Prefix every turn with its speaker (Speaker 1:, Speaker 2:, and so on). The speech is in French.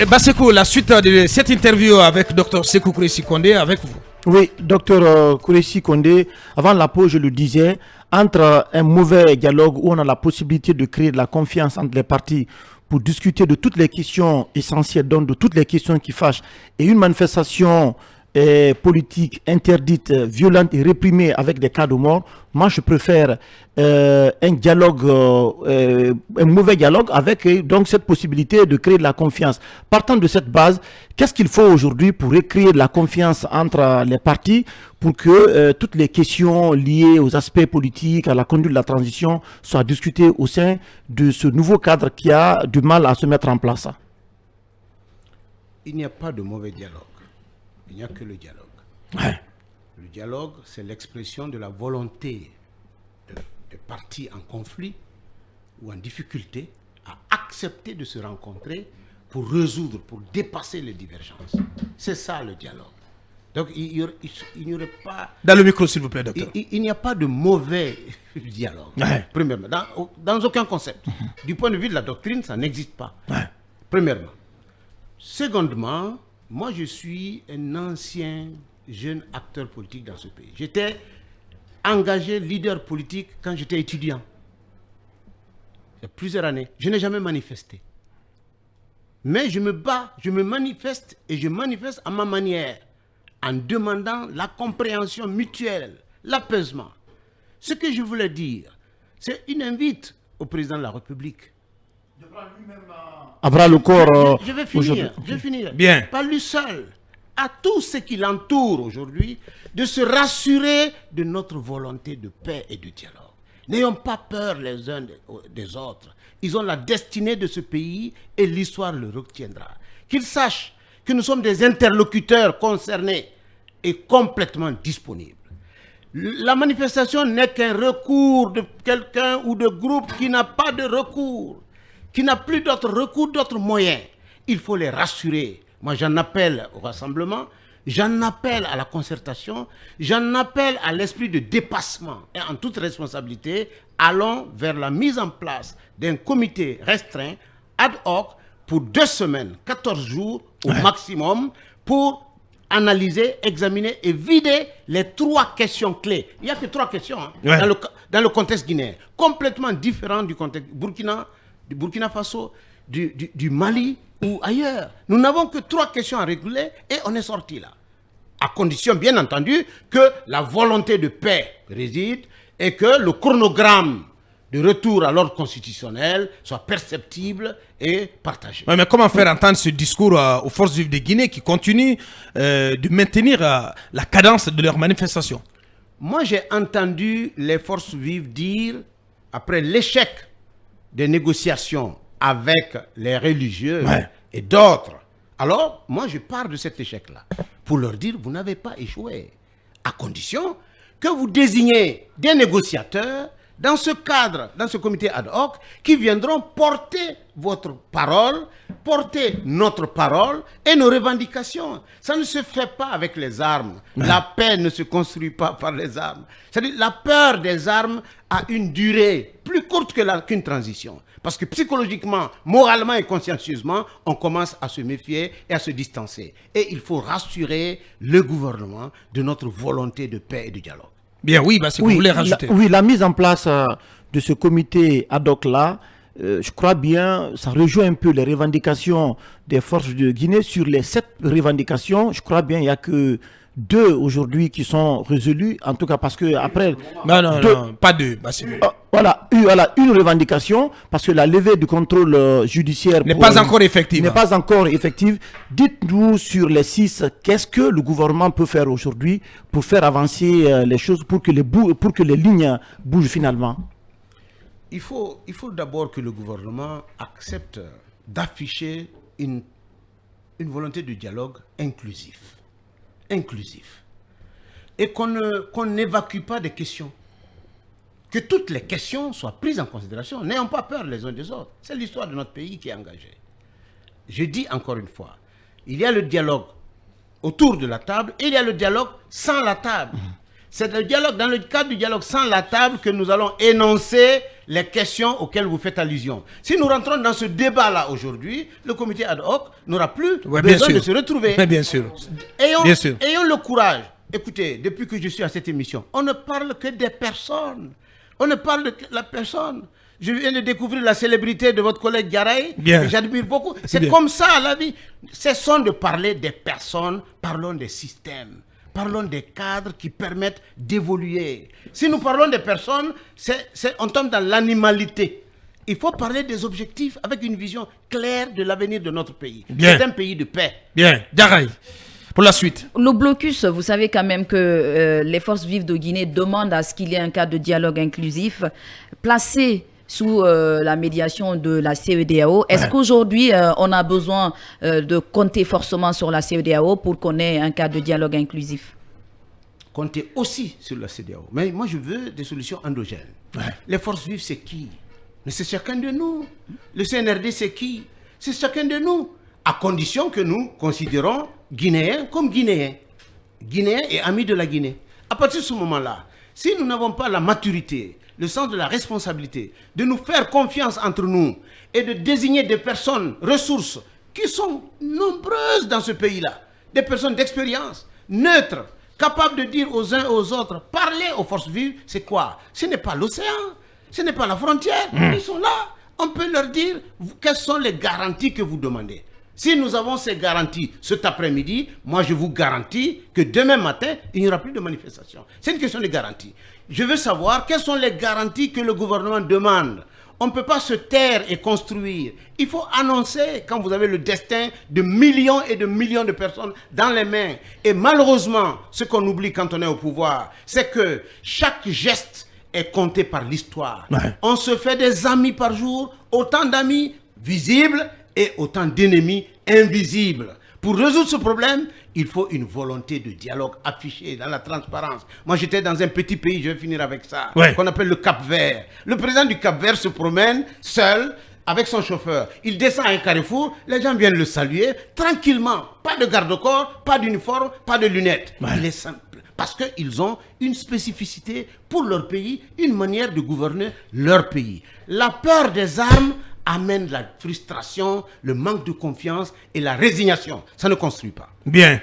Speaker 1: Basekou, la suite de cette interview avec Dr Sékou Kouressi Kondé, avec vous.
Speaker 2: Oui, docteur Kouressi Kondé, avant la pause, je le disais, entre un mauvais dialogue où on a la possibilité de créer de la confiance entre les partis pour discuter de toutes les questions essentielles, donc de toutes les questions qui fâchent, et une manifestation politique interdite, violente et réprimée avec des cas de mort, moi je préfère un dialogue, un mauvais dialogue avec donc cette possibilité de créer de la confiance. Partant de cette base, qu'est-ce qu'il faut aujourd'hui pour recréer de la confiance entre les partis pour que toutes les questions liées aux aspects politiques, à la conduite de la transition soient discutées au sein de ce nouveau cadre qui a du mal à se mettre en place?
Speaker 3: Il n'y a pas de mauvais dialogue. Il n'y a que le dialogue.
Speaker 1: Ouais.
Speaker 3: Le dialogue, c'est l'expression de la volonté des partis en conflit ou en difficulté à accepter de se rencontrer pour résoudre, pour dépasser les divergences. C'est ça le dialogue. Donc il n'y aurait pas...
Speaker 1: Dans le micro, s'il vous plaît, docteur.
Speaker 3: Il n'y a pas de mauvais dialogue.
Speaker 1: Ouais.
Speaker 3: Premièrement, dans aucun concept. Du point de vue de la doctrine, ça n'existe pas.
Speaker 1: Ouais.
Speaker 3: Premièrement. Secondement, moi, je suis un ancien jeune acteur politique dans ce pays. J'étais engagé leader politique quand j'étais étudiant. Il y a plusieurs années. Je n'ai jamais manifesté. Mais je me bats, je me manifeste et je manifeste à ma manière en demandant la compréhension mutuelle, l'apaisement. Ce que je voulais dire, c'est une invite au président de la République.
Speaker 2: À bras le corps.
Speaker 3: Je vais finir.
Speaker 1: Bien.
Speaker 3: Pas lui seul, à tous ceux qui l'entourent aujourd'hui, de se rassurer de notre volonté de paix et de dialogue. N'ayons pas peur les uns des autres. Ils ont la destinée de ce pays et l'histoire le retiendra. Qu'ils sachent que nous sommes des interlocuteurs concernés et complètement disponibles. La manifestation n'est qu'un recours de quelqu'un ou de groupe qui n'a pas de recours, qui n'a plus d'autres recours, d'autres moyens. Il faut les rassurer. Moi, j'en appelle au rassemblement, j'en appelle à la concertation, j'en appelle à l'esprit de dépassement. Et en toute responsabilité, allons vers la mise en place d'un comité restreint, ad hoc, pour 2 semaines, 14 jours au maximum, pour analyser, examiner et vider les 3 questions clés. Il n'y a que 3 questions dans le contexte guinéen, complètement différent du contexte du Burkina Faso, du Mali ou ailleurs. Nous n'avons que 3 questions à régler et on est sorti là. À condition, bien entendu, que la volonté de paix réside et que le chronogramme de retour à l'ordre constitutionnel soit perceptible et partagé.
Speaker 1: Ouais, mais comment faire entendre ce discours aux forces vives de Guinée qui continuent de maintenir la cadence de leurs manifestations?
Speaker 3: Moi, j'ai entendu les forces vives dire, après l'échec des négociations avec les religieux et d'autres, alors moi je pars de cet échec-là pour leur dire, vous n'avez pas échoué, à condition que vous désignez des négociateurs dans ce cadre, dans ce comité ad hoc, qui viendront porter votre parole, porter notre parole et nos revendications. Ça ne se fait pas avec les armes. La paix ne se construit pas par les armes. C'est-à-dire la peur des armes a une durée plus courte qu'une transition. Parce que psychologiquement, moralement et consciencieusement, on commence à se méfier et à se distancer. Et il faut rassurer le gouvernement de notre volonté de paix et de dialogue.
Speaker 1: Bien, oui, parce que vous voulez rajouter.
Speaker 2: La mise en place de ce comité ad hoc là, je crois bien, ça rejoint un peu les revendications des forces de Guinée. Sur les 7 revendications, je crois bien il n'y a que 2 aujourd'hui qui sont résolues, en tout cas parce que après...
Speaker 1: Non, pas 2.
Speaker 2: Voilà, une revendication, parce que la levée du contrôle judiciaire
Speaker 1: n'est pas encore effective.
Speaker 2: N'est pas encore effective. Dites-nous sur les 6, qu'est-ce que le gouvernement peut faire aujourd'hui pour faire avancer les choses, pour que les lignes bougent finalement?
Speaker 3: Il faut d'abord que le gouvernement accepte d'afficher une volonté de dialogue inclusif. Et qu'on n'évacue pas des questions. Que toutes les questions soient prises en considération. N'ayons pas peur les uns des autres. C'est l'histoire de notre pays qui est engagée. Je dis encore une fois, il y a le dialogue autour de la table et il y a le dialogue sans la table. C'est le dialogue, dans le cadre du dialogue sans la table que nous allons énoncer les questions auxquelles vous faites allusion. Si nous rentrons dans ce débat-là aujourd'hui, le comité ad hoc n'aura plus besoin de se retrouver.
Speaker 1: Mais bien sûr.
Speaker 3: Ayons,
Speaker 1: Bien sûr.
Speaker 3: ayons le courage. Écoutez, depuis que je suis à cette émission, on ne parle que des personnes. On ne parle de la personne. Je viens de découvrir la célébrité de votre collègue Garay,
Speaker 1: Bien.
Speaker 3: que j'admire beaucoup. C'est
Speaker 1: Bien.
Speaker 3: comme ça la vie. Cessons de parler des personnes, parlons des systèmes. Parlons des cadres qui permettent d'évoluer. Si nous parlons des personnes, on tombe dans l'animalité. Il faut parler des objectifs avec une vision claire de l'avenir de notre pays.
Speaker 1: Bien.
Speaker 3: C'est un pays de paix.
Speaker 1: Bien, Garay, pour la suite.
Speaker 4: Le blocus, vous savez quand même que les forces vives de Guinée demandent à ce qu'il y ait un cadre de dialogue inclusif placé sous la médiation de la CEDEAO. Est-ce qu'aujourd'hui, on a besoin de compter forcément sur la CEDEAO pour qu'on ait un cadre de dialogue inclusif?
Speaker 3: Comptez aussi sur la CEDEAO. Mais moi, je veux des solutions endogènes. Les forces vives, c'est qui? Mais c'est chacun de nous. Le CNRD, c'est qui? C'est chacun de nous. À condition que nous considérons Guinéens comme Guinéens. Guinéens et amis de la Guinée. À partir de ce moment-là, si nous n'avons pas la maturité, le sens de la responsabilité, de nous faire confiance entre nous et de désigner des personnes, ressources, qui sont nombreuses dans ce pays-là, des personnes d'expérience, neutres, capables de dire aux uns et aux autres, parler aux forces vives, c'est quoi? Ce n'est pas l'océan, ce n'est pas la frontière, ils sont là. On peut leur dire quelles sont les garanties que vous demandez. Si nous avons ces garanties cet après-midi, moi je vous garantis que demain matin, il n'y aura plus de manifestation. C'est une question de garantie. Je veux savoir quelles sont les garanties que le gouvernement demande. On ne peut pas se taire et construire. Il faut annoncer quand vous avez le destin de millions et de millions de personnes dans les mains. Et malheureusement, ce qu'on oublie quand on est au pouvoir, c'est que chaque geste est compté par l'histoire. On se fait des amis par jour, autant d'amis visibles et autant d'ennemis invisibles. Pour résoudre ce problème, il faut une volonté de dialogue affichée dans la transparence. Moi, j'étais dans un petit pays, je vais finir avec ça, qu'on appelle le Cap-Vert. Le président du Cap-Vert se promène seul avec son chauffeur. Il descend à un carrefour, les gens viennent le saluer tranquillement. Pas de garde-corps, pas d'uniforme, pas de lunettes. Il est simple. Parce qu'ils ont une spécificité pour leur pays, une manière de gouverner leur pays. La peur des armes amène la frustration, le manque de confiance et la résignation. Ça ne construit pas.
Speaker 1: Bien.